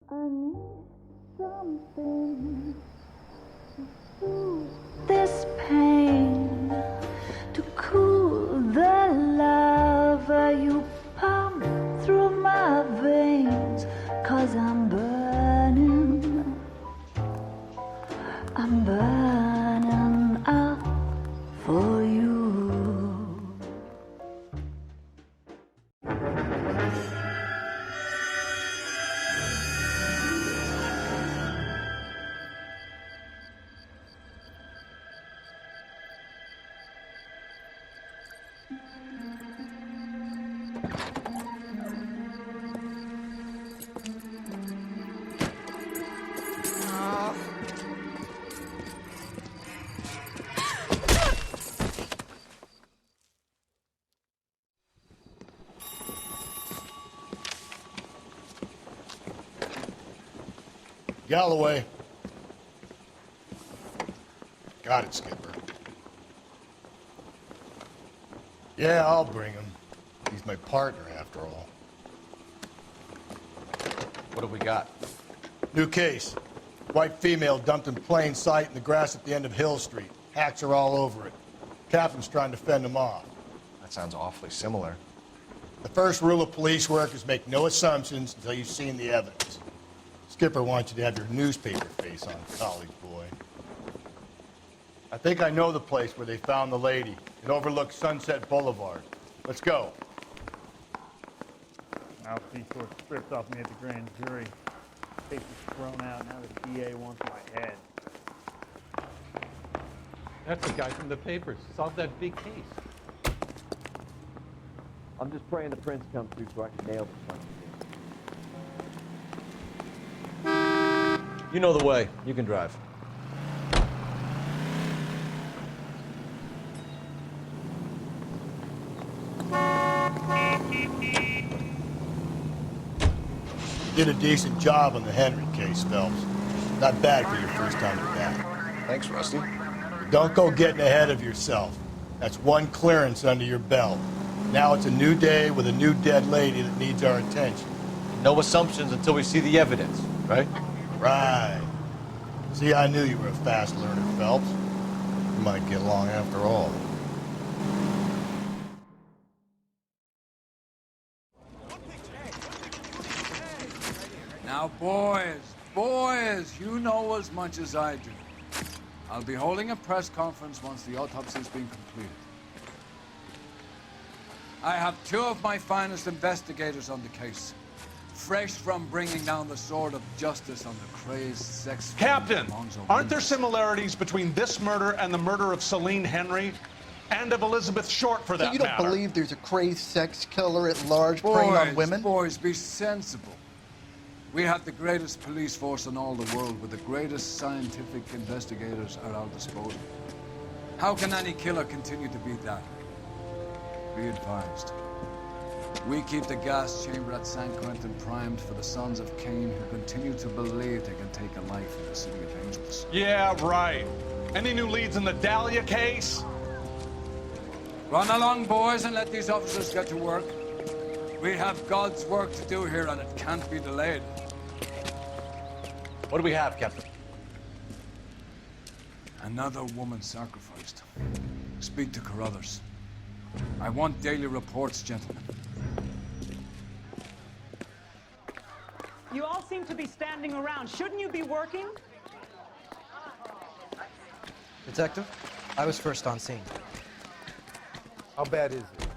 I need something to soothe this pain, to cool the lava you pump through my veins, 'cause I'm burning up for you. Galloway. Got it, Skipper. Yeah, I'll bring him. He's my partner, after all. What have we got? New case. White female dumped in plain sight in the grass at the end of Hill Street. Hacks are all over it. Captain's trying to fend them off. That sounds awfully similar. The first rule of police work is make no assumptions until you've seen the evidence. Skipper wants you to have your newspaper face on, college boy. I think I know the place where they found the lady. It overlooks Sunset Boulevard. Let's go. Mouthpiece sort of stripped off me at the grand jury. Case was thrown out. Now the DA wants my head. That's the guy from the papers. Solved that big case. I'm just praying the prints come through so I can nail this one. You know the way. You can drive. You did a decent job on the Henry case, Phelps. Not bad for your first time at that. Thanks, Rusty. Don't go getting ahead of yourself. That's one clearance under your belt. Now it's a new day with a new dead lady that needs our attention. No assumptions until we see the evidence, right? Right. See, I knew you were a fast learner, Phelps. We might get along after all. Now, boys, you know as much as I do. I'll be holding a press conference once the autopsy's been completed. I have two of my finest investigators on the case, fresh from bringing down the sword of justice on the crazed sex... Captain, aren't there similarities between this murder and the murder of Celine Henry? And of Elizabeth Short, for that matter? So you don't believe there's a crazed sex killer at large preying on women? Boys, be sensible. We have the greatest police force in all the world with the greatest scientific investigators at our disposal. How can any killer continue to beat that? Be advised. We keep the gas chamber at San Quentin primed for the sons of Cain who continue to believe they can take a life in the city of angels. Yeah, right. Any new leads in the Dahlia case? Run along, boys, and let these officers get to work. We have God's work to do here, and it can't be delayed. What do we have, Captain? Another woman sacrificed. Speak to Carruthers. I want daily reports, gentlemen. You all seem to be standing around. Shouldn't you be working? Detective, I was first on scene. How bad is it?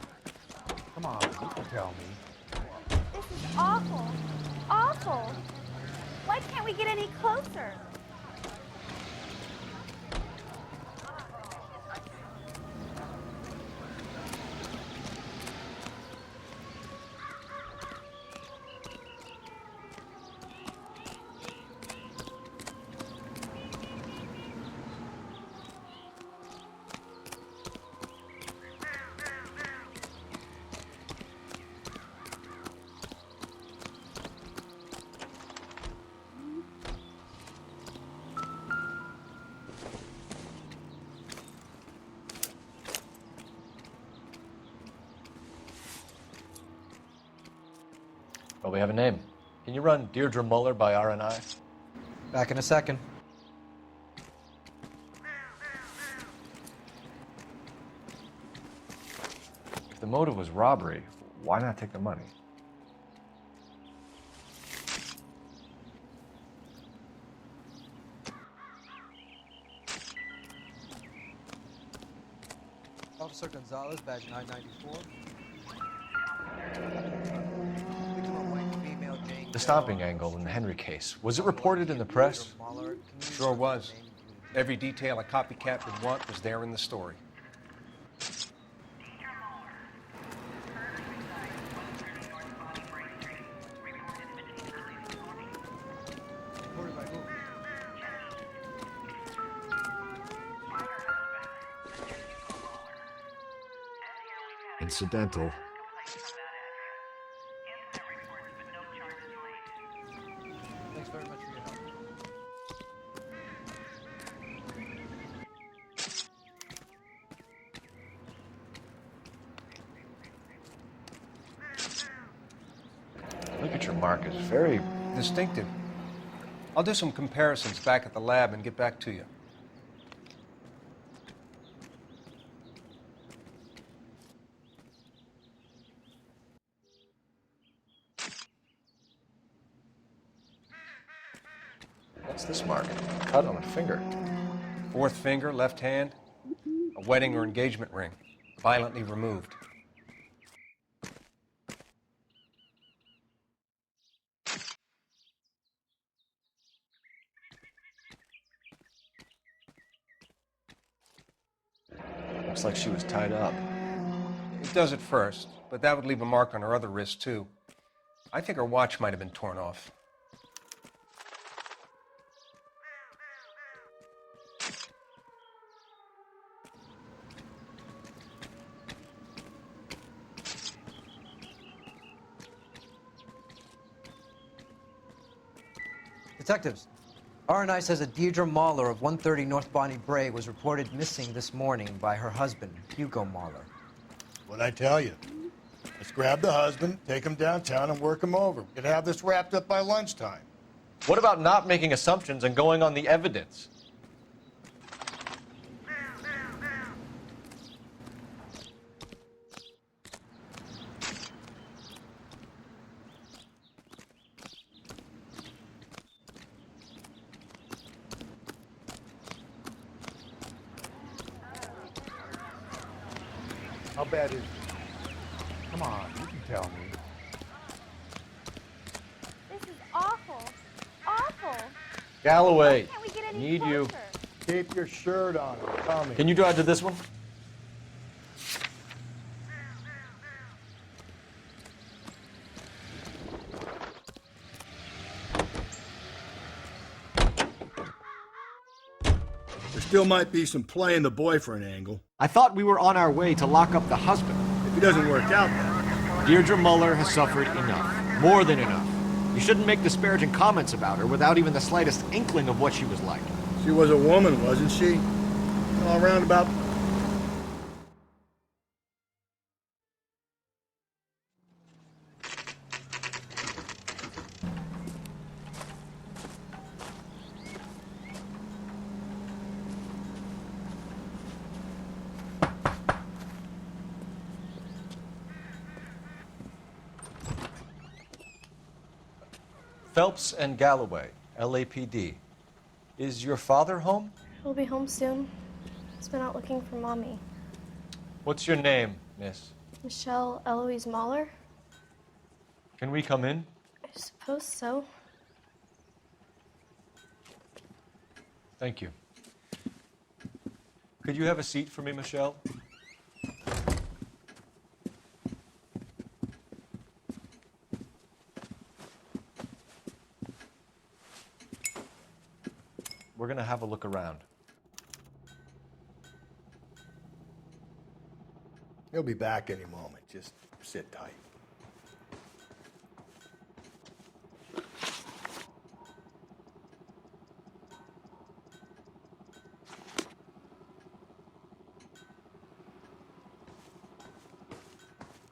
Come on, you can tell me. This is awful. Awful. Why can't we get any closer? Well, we have a name. Can you run Deirdre Muller by RNI? Back in a second. If the motive was robbery, why not take the money? Officer Gonzalez, badge 994. The stomping angle in the Henry case, was it reported in the press? Sure was. Every detail a copycat would want was there in the story. Incidental. Thanks very much for your help. Ligature mark is very Distinctive. I'll do some comparisons back at the lab and get back to you. What's this mark? Cut on a finger. Fourth finger, left hand, a wedding or engagement ring, violently removed. Looks like she was tied up. It does at first, but that would leave a mark on her other wrist, too. I think her watch might have been torn off. Detectives, RNI says that Deirdre Mahler of 130 North Bonnie Bray was reported missing this morning by her husband, Hugo Mahler. What'd I tell you? Let's grab the husband, take him downtown, and work him over. We could have this wrapped up by lunchtime. What about not making assumptions and going on the evidence? How bad is it? Come on, you can tell me. This is awful. Awful. Galloway, Why can't we get any need you. closer? Keep your shirt on. Tell me. Can you drive to this one? There still might be some playing the boyfriend angle. I thought we were on our way to lock up the husband. If it doesn't work out, then. Deirdre Muller has suffered enough. More than enough. You shouldn't make disparaging comments about her without even the slightest inkling of what she was like. She was a woman, wasn't she? All around about. Phelps and Galloway, LAPD. Is your father home? He'll be home soon. He's been out looking for Mommy. What's your name, miss? Michelle Eloise Mahler? Can we come in? I suppose so. Thank you. Could you have a seat for me, Michelle? We're going to have a look around. He'll be back any moment. Just sit tight.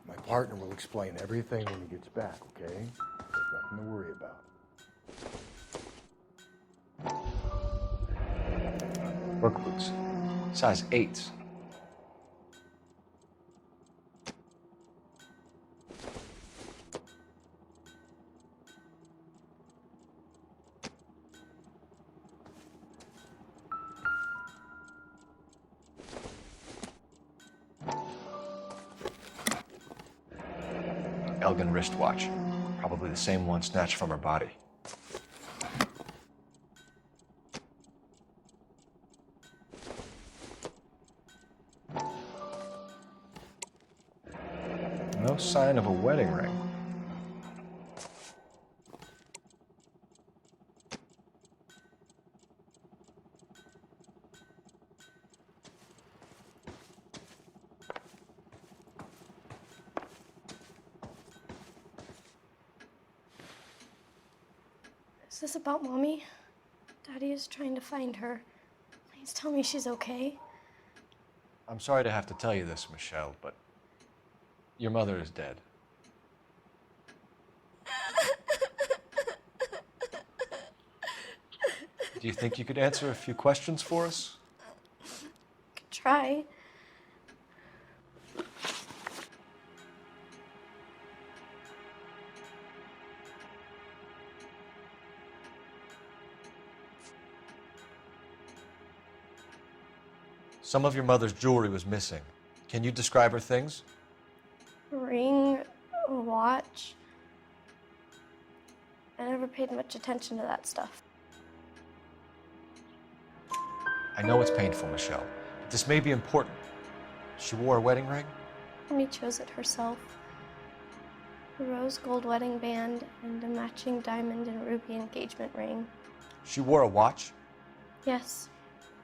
My partner will explain everything when he gets back, okay? nothing to worry about. Work boots. Size 8s. Elgin wristwatch. Probably the same one snatched from her body. No sign of a wedding ring. Is this about Mommy? Daddy is trying to find her. Please tell me she's okay. I'm sorry to have to tell you this, Michelle, but your mother is dead. Do you think you could answer a few questions for us? Could try. Some of your mother's jewelry was missing. Can you describe her things? A ring, a watch. I never paid much attention to that stuff. I know it's painful, Michelle, but this may be important. She wore a wedding ring? Mommy chose it herself. A rose gold wedding band and a matching diamond and ruby engagement ring. She wore a watch? Yes,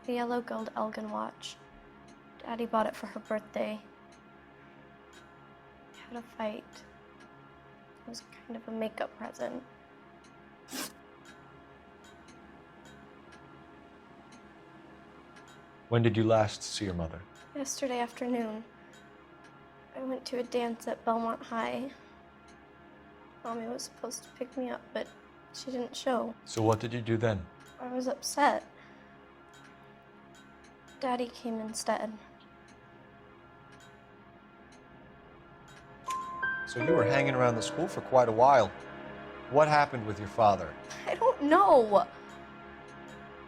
a yellow gold Elgin watch. Daddy bought it for her birthday. We had a fight. It was kind of a makeup present. When did you last see your mother? Yesterday afternoon, I went to a dance at Belmont High. Mommy was supposed to pick me up, but she didn't show. So what did you do then? I was upset. Daddy came instead. So you were hanging around the school for quite a while. What happened with your father? I don't know.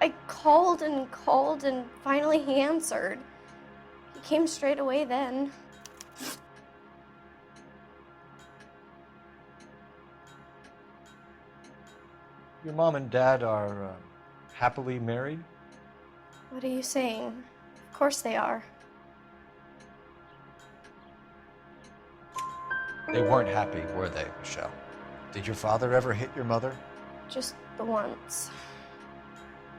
I called and finally he answered. He came straight away then. Your mom and dad are happily married? What are you saying? Of course they are. They weren't happy, were they, Michelle? Did your father ever hit your mother? Just the once.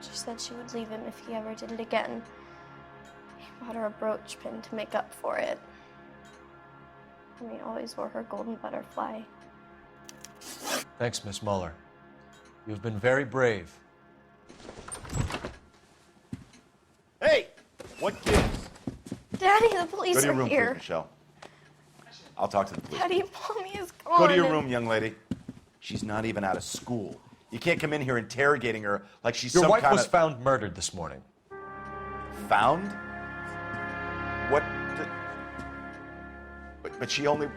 She said she would leave him if he ever did it again. He bought her a brooch pin to make up for it. And he always wore her golden butterfly. Thanks, Miss Muller. You've been very brave. Hey! What gives? Daddy, the police Go to your are room, here. please, Michelle. I'll talk to the police. Daddy, Mommy is gone. Go to your room, young lady. She's not even out of school. You can't come in here interrogating her like she's Your some wife kind was of... found murdered this morning. Found? What? But she only...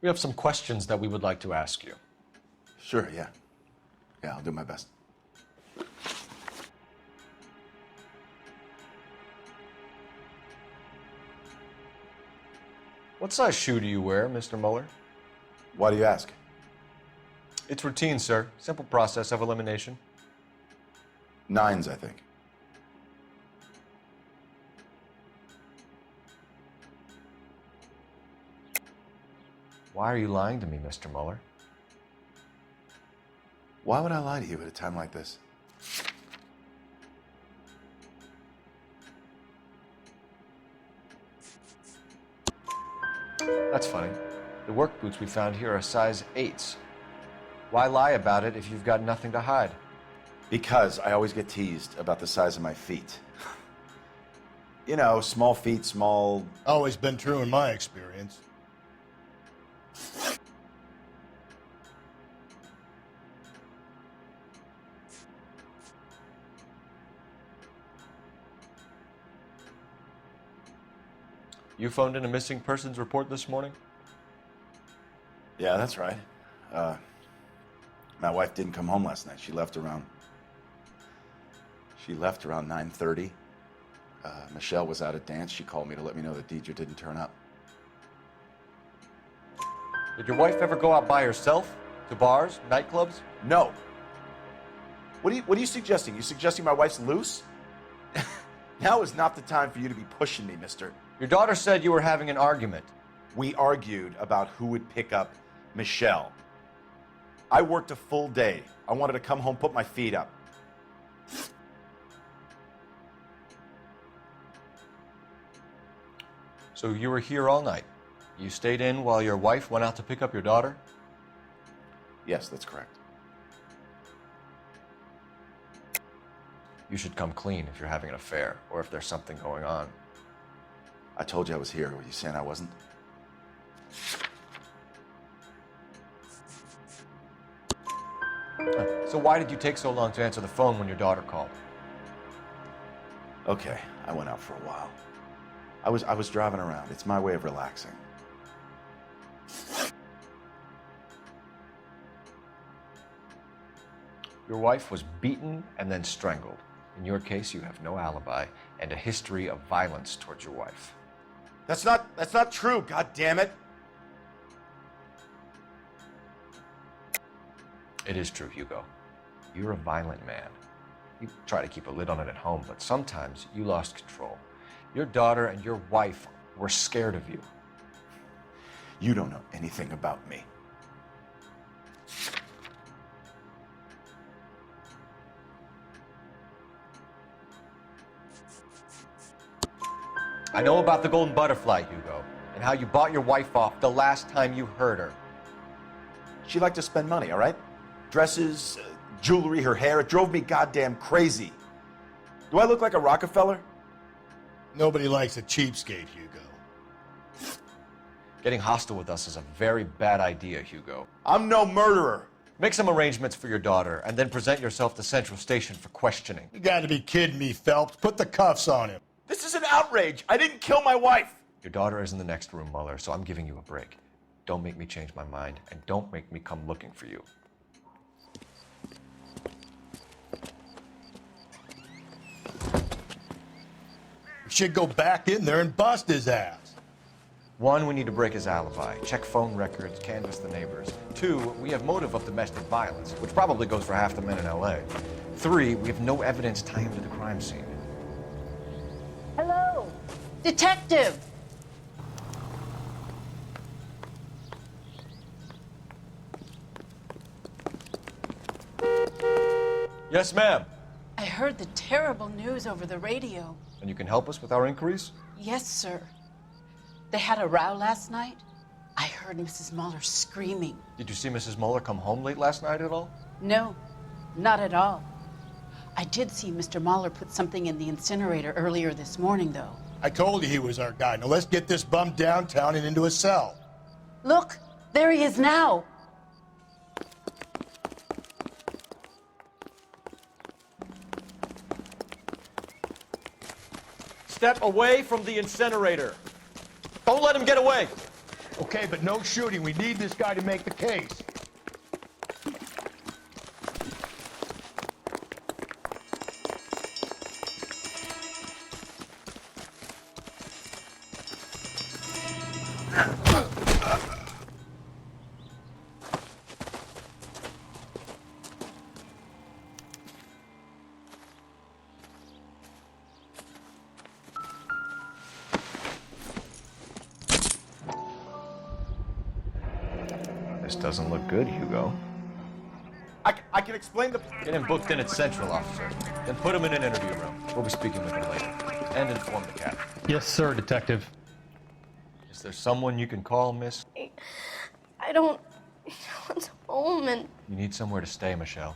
We have some questions that we would like to ask you. Sure, yeah. Yeah, I'll do my best. What size shoe do you wear, Mr. Muller? Why do you ask? It's routine, sir. Simple process of elimination. 9s, I think. Why are you lying to me, Mr. Muller? Why would I lie to you at a time like this? That's funny. The work boots we found here are size 8s. Why lie about it if you've got nothing to hide? Because I always get teased about the size of my feet. You know, small feet, small... Always been true in my experience. You phoned in a missing persons report this morning? Yeah, that's right. My wife didn't come home last night. She left around 9:30. Michelle was out at dance. She called me to let me know that Deidre didn't turn up. Did your wife ever go out by herself? To bars, nightclubs? No. What are you suggesting? You suggesting my wife's loose? Now is not the time for you to be pushing me, mister. Your daughter said you were having an argument. We argued about who would pick up Michelle. I worked a full day. I wanted to come home, put my feet up. So you were here all night. You stayed in while your wife went out to pick up your daughter? Yes, that's correct. You should come clean if you're having an affair or if there's something going on. I told you I was here. Were you saying I wasn't? So why did you take so long to answer the phone when your daughter called? Okay, I went out for a while. I was driving around. It's my way of relaxing. Your wife was beaten and then strangled. In your case, you have no alibi and a history of violence towards your wife. That's not true, god damn it. It is true, Hugo. You're a violent man. You try to keep a lid on it at home, but sometimes you lost control. Your daughter and your wife were scared of you. You don't know anything about me. I know about the golden butterfly, Hugo, and how you bought your wife off the last time you heard her. She liked to spend money, all right? Dresses, jewelry, her hair. It drove me goddamn crazy. Do I look like a Rockefeller? Nobody likes a cheapskate, Hugo. Getting hostile with us is a very bad idea, Hugo. I'm no murderer. Make some arrangements for your daughter, and then present yourself to Central Station for questioning. You gotta be kidding me, Phelps. Put the cuffs on him. This is an outrage. I didn't kill my wife. Your daughter is in the next room, Mueller, so I'm giving you a break. Don't make me change my mind, and don't make me come looking for you. We should go back in there and bust his ass. 1, we need to break his alibi. Check phone records, canvass the neighbors. 2, we have motive of domestic violence, which probably goes for half the men in LA. 3, we have no evidence tying him to the crime scene. Hello? Detective! Yes, ma'am. I heard the terrible news over the radio. And you can help us with our inquiries? Yes, sir. They had a row last night. I heard Mrs. Mueller screaming. Did you see Mrs. Mueller come home late last night at all? No, not at all. I did see Mr. Mueller put something in the incinerator earlier this morning, though. I told you he was our guy. Now let's get this bum downtown and into a cell. Look, there he is now. Step away from the incinerator. Don't let him get away. Okay, but no shooting. We need this guy to make the case. This doesn't look good, Hugo. I can explain the... Get him booked in at Central, officer. Then put him in an interview room. We'll be speaking with him later. And inform the captain. Yes, sir, Detective. Is there someone you can call, miss? I don't want home and You need somewhere to stay, Michelle.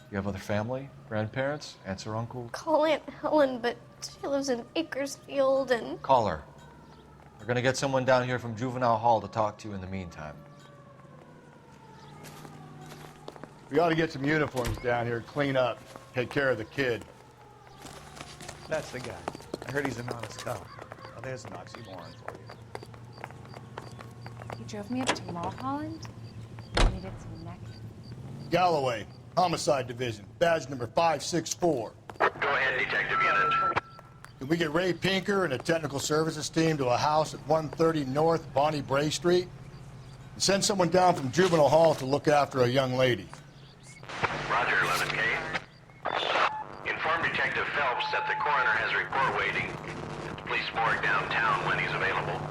You have other family? Grandparents? Aunts or uncles? call Aunt Helen, but she lives in Bakersfield and... Call her. We're gonna get someone down here from Juvenile Hall to talk to you in the meantime. We ought to get some uniforms down here, clean up, take care of the kid. That's the guy. I heard he's an honest cop. Now there's an oxymoron for you. You drove me up to Mulholland? I needed some neck. Galloway, Homicide Division, badge number 564. Go ahead, Detective Unit. Can we get Ray Pinker and a technical services team to a house at 130 North Bonnie Bray Street? And send someone down from Juvenile Hall to look after a young lady. Roger, 11K. Inform Detective Phelps that the coroner has a report waiting at the police morgue downtown when he's available.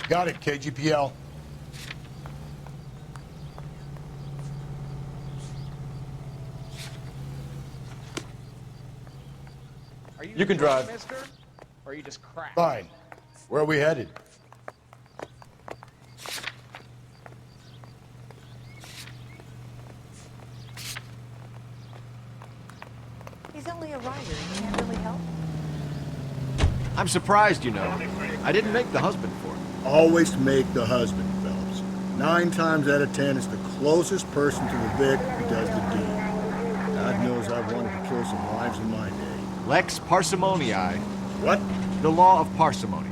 Got it, KGPL. You can drive. Mister? Or are you just cracked? Fine. Where are we headed? He's only a writer. He can't really help. I'm surprised, you know. I didn't make the husband for it. Always make the husband, Phelps. 9 times out of 10, it's the closest person to the Vic who does the deed. God knows I've wanted to kill some wives in my day. Lex parsimoniae. What? The law of parsimony.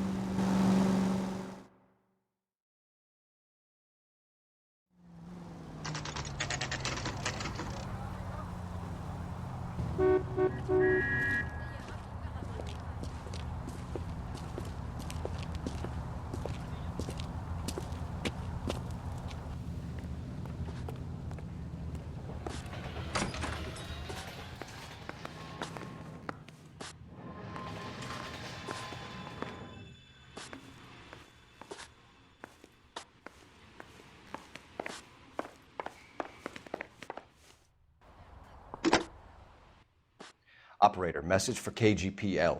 Operator, message for KGPL.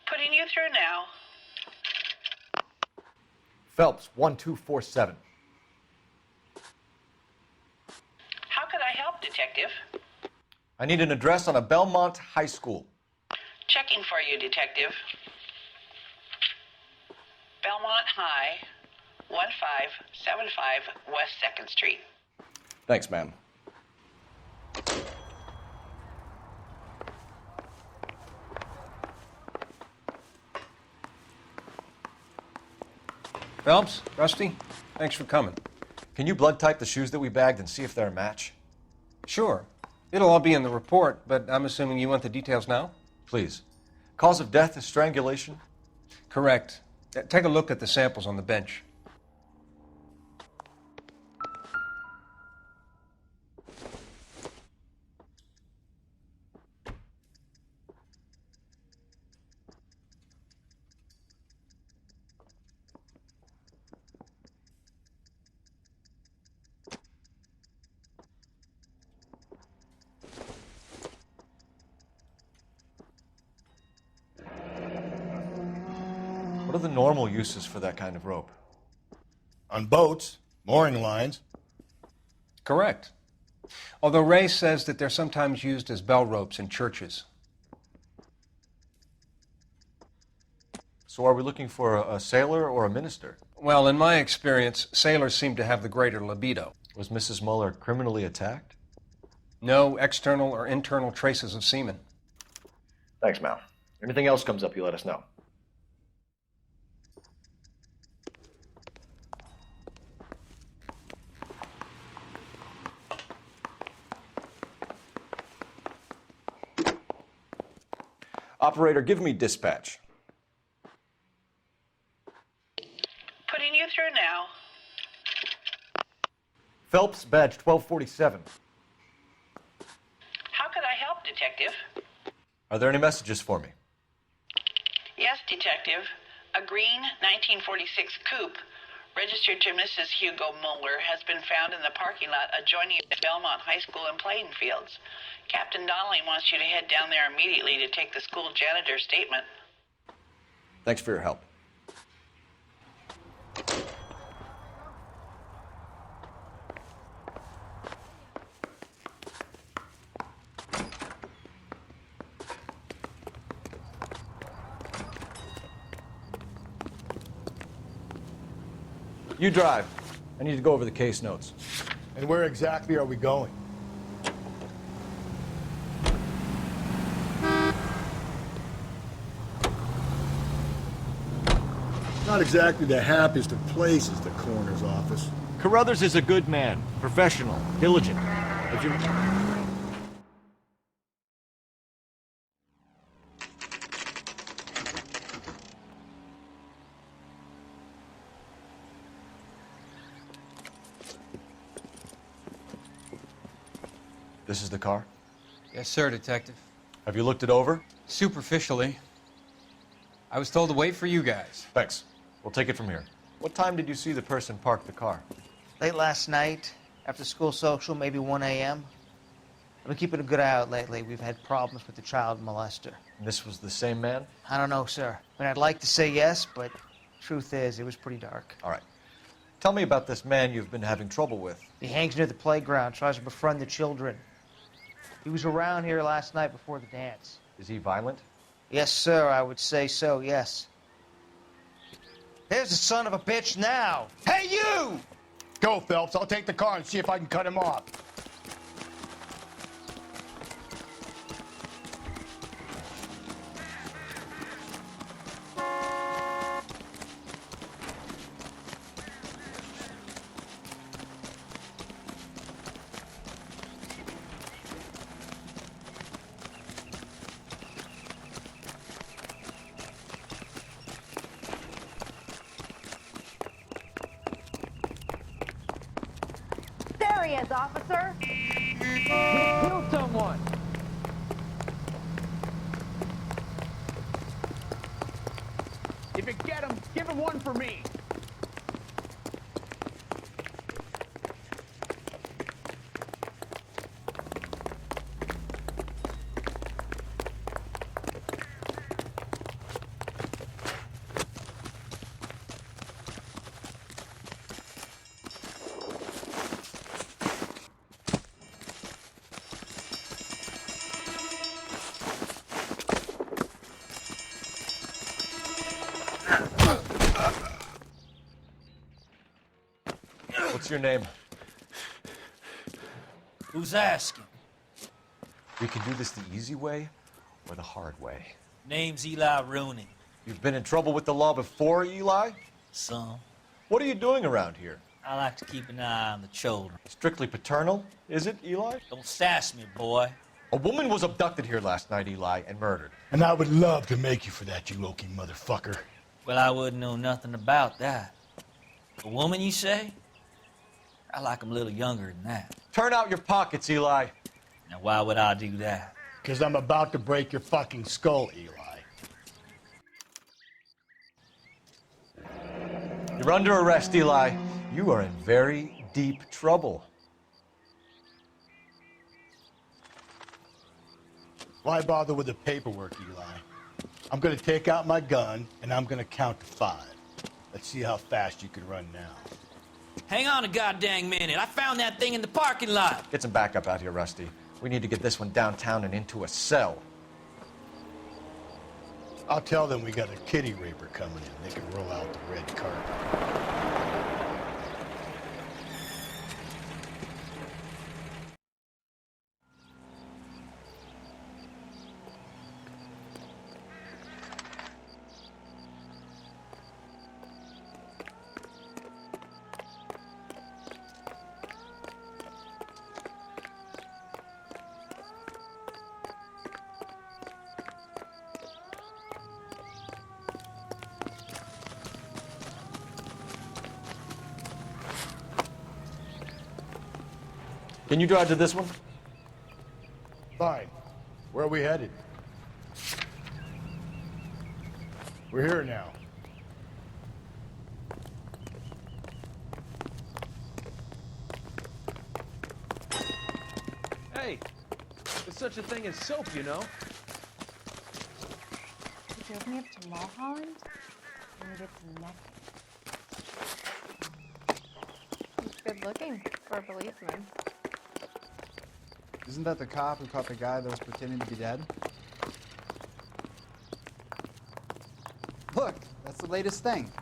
Putting you through now. Phelps, 1247. How could I help, Detective? I need an address on a Belmont High School. Checking for you, Detective. Belmont High, 1575 West 2nd Street. Thanks, ma'am. Phelps, Rusty, thanks for coming. Can you blood type the shoes that we bagged and see if they're a match? Sure. It'll all be in the report, but I'm assuming you want the details now? Please. Cause of death is strangulation? Correct. Take a look at the samples on the bench. What are the normal uses for that kind of rope? On boats, mooring lines. Correct. Although Ray says that they're sometimes used as bell ropes in churches. So are we looking for a sailor or a minister? Well, in my experience, sailors seem to have the greater libido. Was Mrs. Muller criminally attacked? No external or internal traces of semen. Thanks, Mal. Anything else comes up, you let us know. Operator, give me dispatch. Putting you through now. Phelps, badge 1247. How could I help, Detective? Are there any messages for me? Yes, Detective. A green 1946 coupe registered to Mrs. Hugo Muller has been found in the parking lot adjoining the Belmont High School and playing fields. Captain Donnelly wants you to head down there immediately to take the school janitor's statement. Thanks for your help. You drive. I need to go over the case notes. And where exactly are we going? Not exactly the happiest of places, the coroner's office. Carruthers is a good man, professional, diligent. If you... This is the car? Yes, sir, Detective. Have you looked it over? Superficially. I was told to wait for you guys. Thanks. We'll take it from here. What time did you see the person park the car? Late last night, after school social, maybe 1 a.m. I've been keeping a good eye out lately. We've had problems with the child molester. And this was the same man? I don't know, sir. I mean, I'd like to say yes, but truth is, it was pretty dark. All right. Tell me about this man you've been having trouble with. He hangs near the playground, tries to befriend the children. He was around here last night before the dance. Is he violent? Yes, sir, I would say so, yes. There's the son of a bitch now. Hey, you! Go, Phelps. I'll take the car and see if I can cut him off. There he is, officer. He killed someone. If you get him, give him one for me. What's your name? Who's asking? We can do this the easy way or the hard way. Name's Eli Rooney. You've been in trouble with the law before, Eli? Some. What are you doing around here? I like to keep an eye on the children. Strictly paternal, is it, Eli? Don't sass me, boy. A woman was abducted here last night, Eli, and murdered. And I would love to make you for that, you low-key motherfucker. Well, I wouldn't know nothing about that. A woman, you say? I like 'em a little younger than that. Turn out your pockets, Eli. Now, why would I do that? Because I'm about to break your fucking skull, Eli. You're under arrest, Eli. You are in very deep trouble. Why bother with the paperwork, Eli? I'm gonna take out my gun, and I'm gonna count to 5. Let's see how fast you can run now. Hang on a goddamn minute. I found that thing in the parking lot. Get some backup out here, Rusty. We need to get this one downtown and into a cell. I'll tell them we got a kitty raper coming in. They can roll out the red carpet. Can you drive to this one? Fine. Where are we headed? We're here now. Hey, there's such a thing as soap, you know? You drove me up to Mulholland? I needed some necklace. He's good looking for a policeman. Isn't that the cop who caught the guy that was pretending to be dead? Look, that's the latest thing.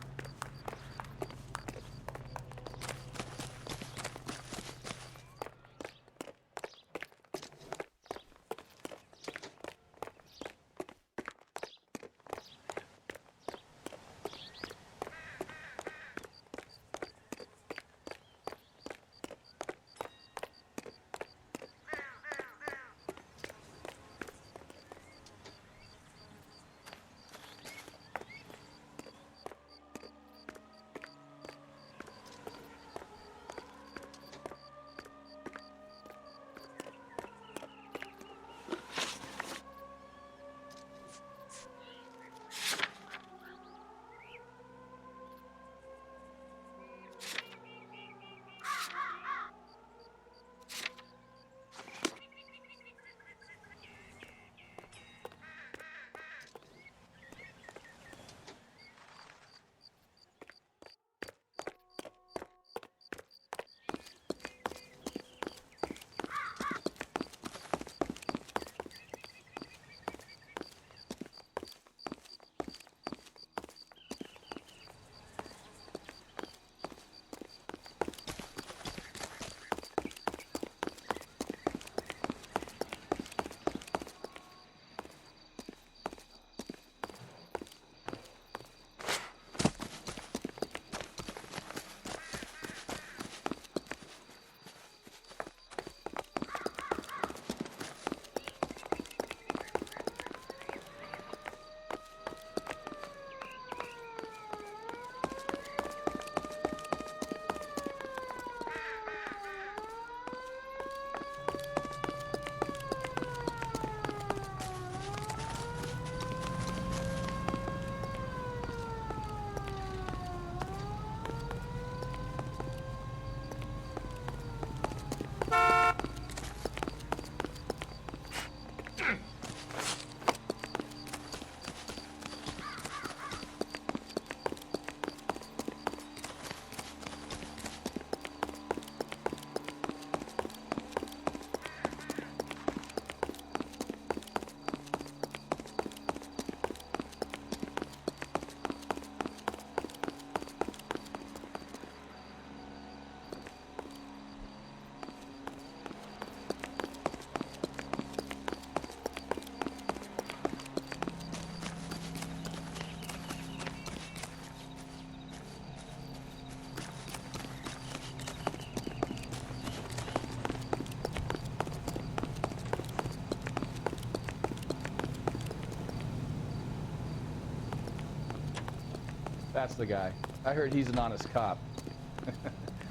That's the guy. I heard he's an honest cop.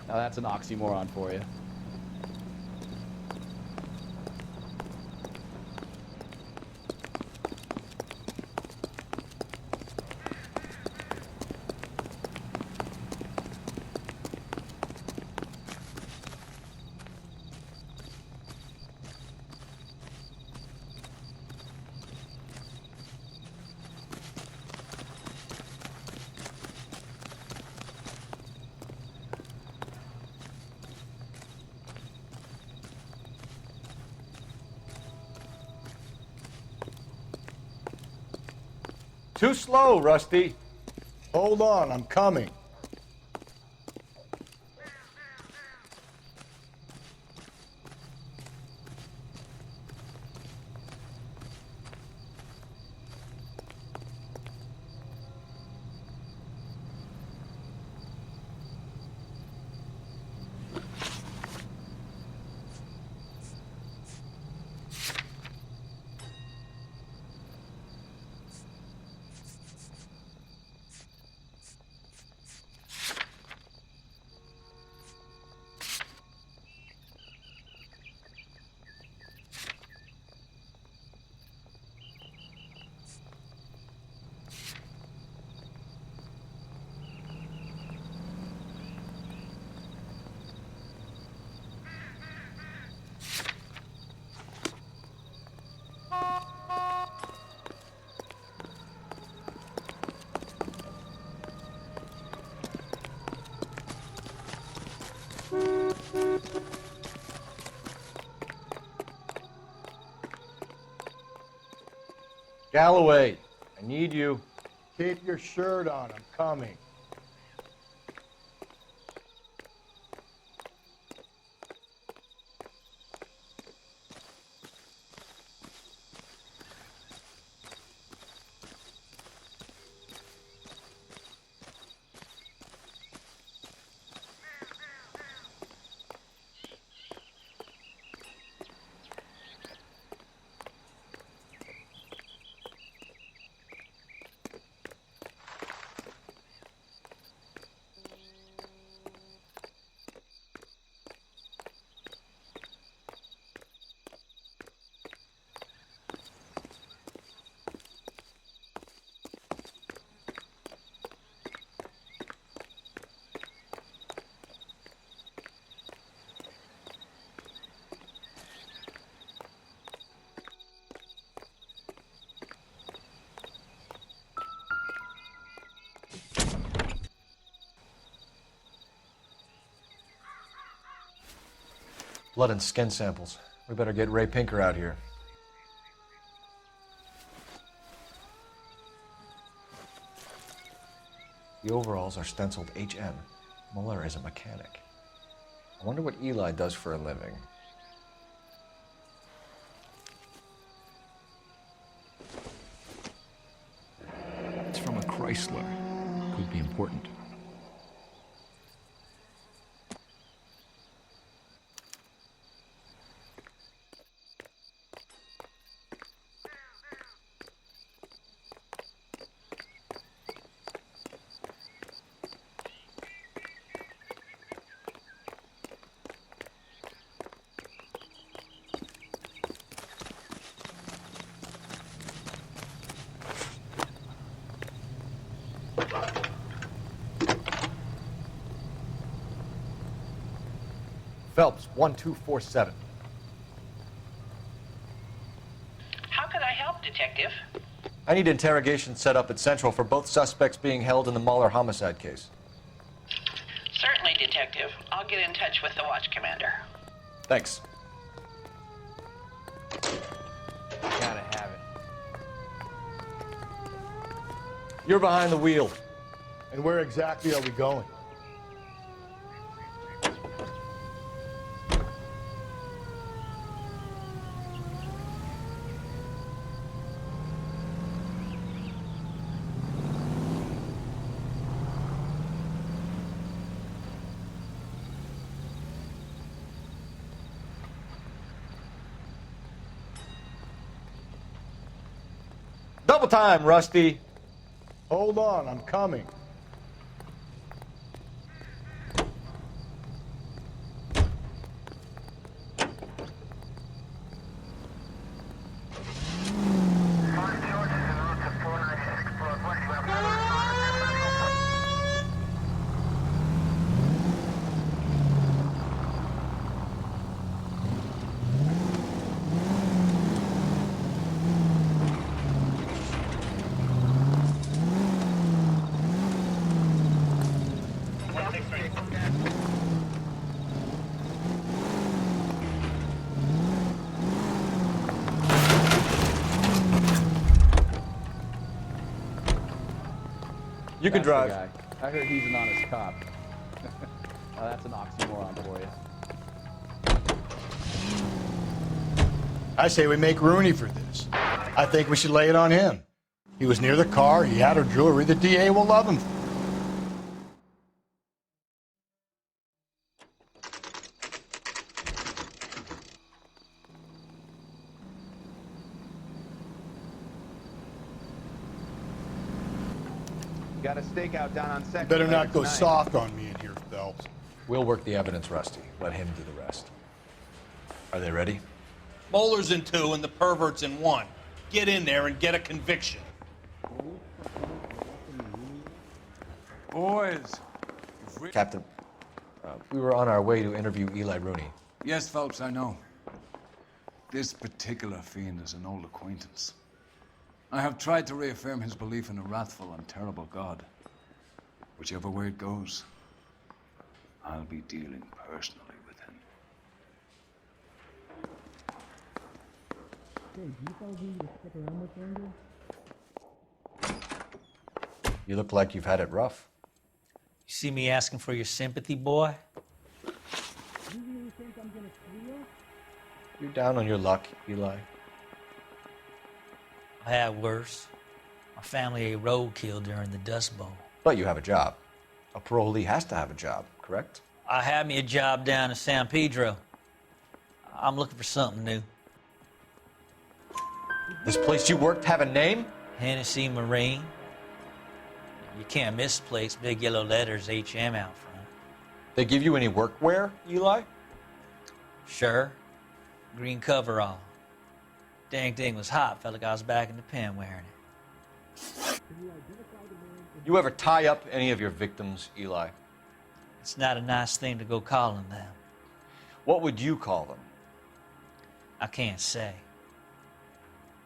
Now that's an oxymoron for you. Too slow, Rusty. Hold on, I'm coming. Galloway, I need you. Keep your shirt on, I'm coming. Blood and skin samples. We better get Ray Pinker out here. The overalls are stenciled HM. Muller is a mechanic. I wonder what Eli does for a living. It's from a Chrysler. Could be important. Phelps, 1247. How could I help, Detective? I need interrogation set up at Central for both suspects being held in the Muller homicide case. Certainly, Detective. I'll get in touch with the watch commander. Thanks. Gotta have it. You're behind the wheel. And where exactly are we going? Double time, Rusty. Hold on, I'm coming. You can That's the drive. guy. I heard he's an honest cop. Now that's an oxymoron for you. I say we make Rooney for this. I think we should lay it on him. He was near the car, he had her jewelry, the DA will love him. Got a stakeout down on second. Better not go tonight. soft on me in here, Phelps. We'll work the evidence, Rusty. Let him do the rest. Are they ready? Moeller's in 2 and the pervert's in 1. Get in there and get a conviction. Boys. Captain, we were on our way to interview Eli Rooney. Yes, Phelps, I know. This particular fiend is an old acquaintance. I have tried to reaffirm his belief in a wrathful and terrible God. Whichever way it goes, I'll be dealing personally with him. You look like you've had it rough. You see me asking for your sympathy, boy? You're down on your luck, Eli. I had worse. My family ate roadkill during the Dust Bowl. But you have a job. A parolee has to have a job, correct? I had me a job down in San Pedro. I'm looking for something new. This place you worked have a name? Hennessy Marine. You can't miss the place. Big yellow letters, HM out front. They give you any workwear, Eli? Sure. Green coverall. Dang thing was hot. Felt like I was back in the pen wearing it. You ever tie up any of your victims, Eli? It's not a nice thing to go calling them. What would you call them? I can't say.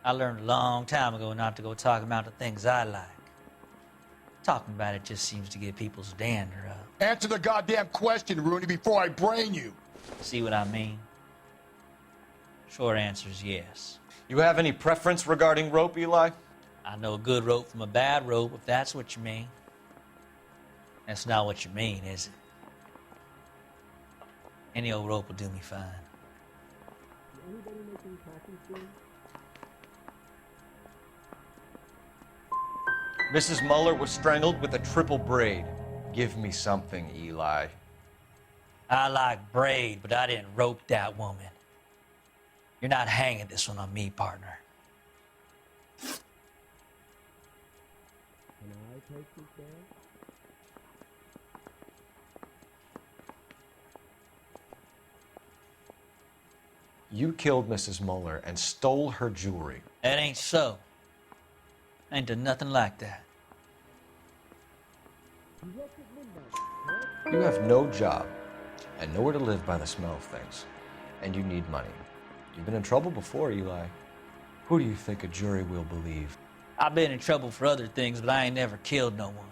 I learned a long time ago not to go talking about the things I like. Talking about it just seems to get people's dander up. Answer the goddamn question, Rooney, before I brain you. See what I mean? Short answer is yes. You have any preference regarding rope, Eli? I know a good rope from a bad rope, if that's what you mean. That's not what you mean, is it? Any old rope will do me fine. Mrs. Muller was strangled with a triple braid. Give me something, Eli. I like braid, but I didn't rope that woman. You're not hanging this one on me, partner. You killed Mrs. Muller and stole her jewelry. That ain't so. I ain't done nothing like that. You have no job and nowhere to live by the smell of things. And you need money. You've been in trouble before, Eli. Who do you think a jury will believe? I've been in trouble for other things, but I ain't never killed no one.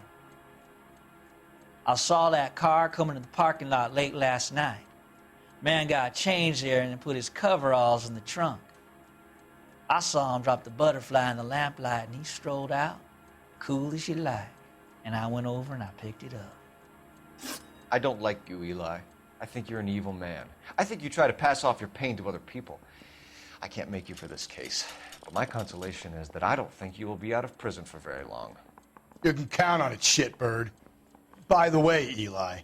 I saw that car coming to the parking lot late last night. Man got changed there and then put his coveralls in the trunk. I saw him drop the butterfly in the lamplight and he strolled out, cool as you like. And I went over and I picked it up. I don't like you, Eli. I think you're an evil man. I think you try to pass off your pain to other people. I can't make you for this case, but my consolation is that I don't think you will be out of prison for very long. You can count on it, shitbird. By the way, Eli,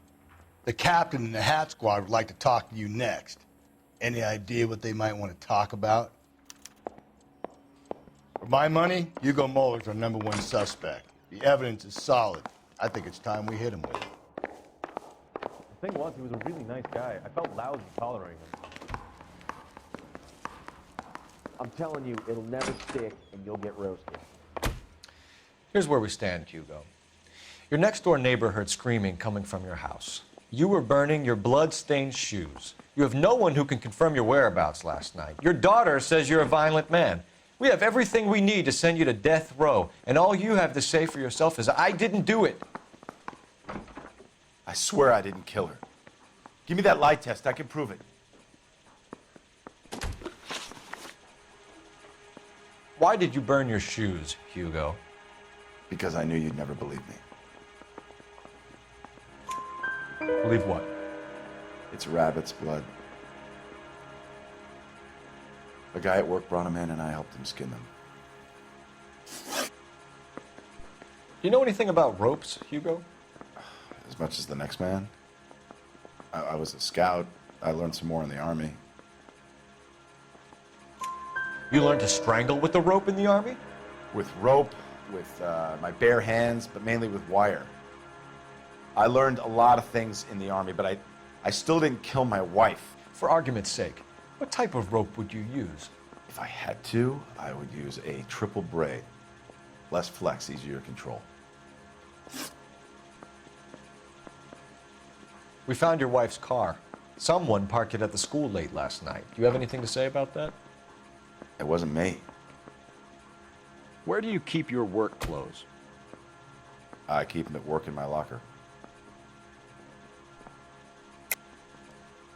the captain and the Hat Squad would like to talk to you next. Any idea what they might want to talk about? For my money, Hugo Muller's our #1 suspect. The evidence is solid. I think it's time we hit him with it. The thing was, he was a really nice guy. I felt lousy tolerating him. I'm telling you, it'll never stick, and you'll get roasted. Here's where we stand, Hugo. Your next-door neighbor heard screaming coming from your house. You were burning your blood-stained shoes. You have no one who can confirm your whereabouts last night. Your daughter says you're a violent man. We have everything we need to send you to death row, and all you have to say for yourself is, I didn't do it. I swear I didn't kill her. Give me that lie test. I can prove it. Why did you burn your shoes, Hugo? Because I knew you'd never believe me. Believe what? It's rabbit's blood. A guy at work brought him in and I helped him skin them. Do you know anything about ropes, Hugo? As much as the next man. I was a scout. I learned some more in the Army. You learned to strangle with the rope in the Army? With rope, with my bare hands, but mainly with wire. I learned a lot of things in the Army, but I still didn't kill my wife. For argument's sake, what type of rope would you use? If I had to, I would use a triple braid. Less flex, easier to control. We found your wife's car. Someone parked it at the school late last night. Do you have anything to say about that? It wasn't me. Where do you keep your work clothes? I keep them at work in my locker.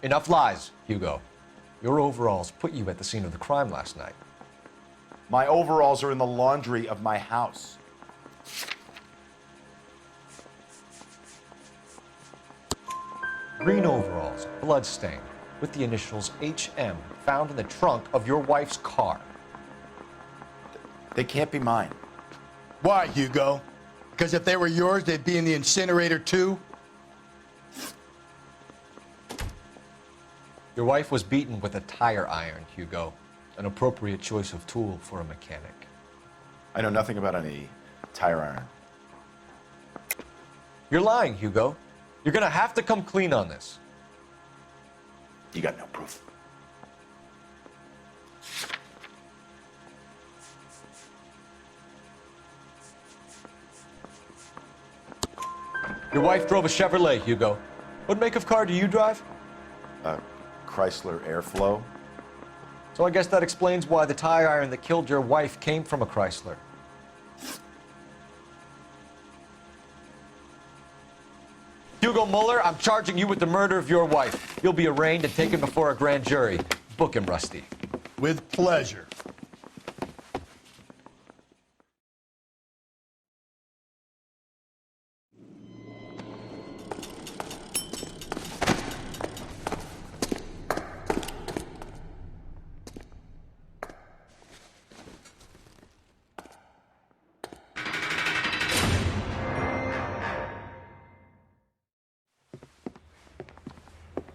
Enough lies, Hugo. Your overalls put you at the scene of the crime last night. My overalls are in the laundry of my house. Green overalls, bloodstained, with the initials HM found in the trunk of your wife's car. They can't be mine. Why, Hugo? Because if they were yours, they'd be in the incinerator too? Your wife was beaten with a tire iron, Hugo. An appropriate choice of tool for a mechanic. I know nothing about any tire iron. You're lying, Hugo. You're gonna have to come clean on this. You got no proof. Your wife drove a Chevrolet, Hugo. What make of car do you drive? Chrysler Airflow. So I guess that explains why the tire iron that killed your wife came from a Chrysler. Hugo Mueller, I'm charging you with the murder of your wife. You'll be arraigned and taken before a grand jury. Book him, Rusty. With pleasure.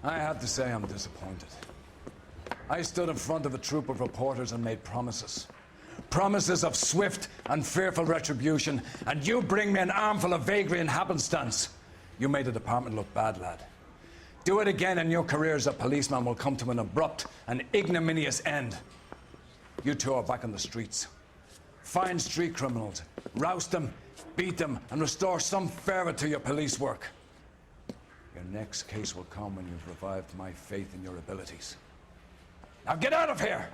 I have to say I'm disappointed. I stood in front of a troop of reporters and made promises. Promises of swift and fearful retribution, and you bring me an armful of vagary and happenstance. You made the department look bad, lad. Do it again and your career as a policeman will come to an abrupt and ignominious end. You two are back on the streets. Find street criminals, roust them, beat them, and restore some fervor to your police work. Your next case will come when you've revived my faith in your abilities. Now get out of here!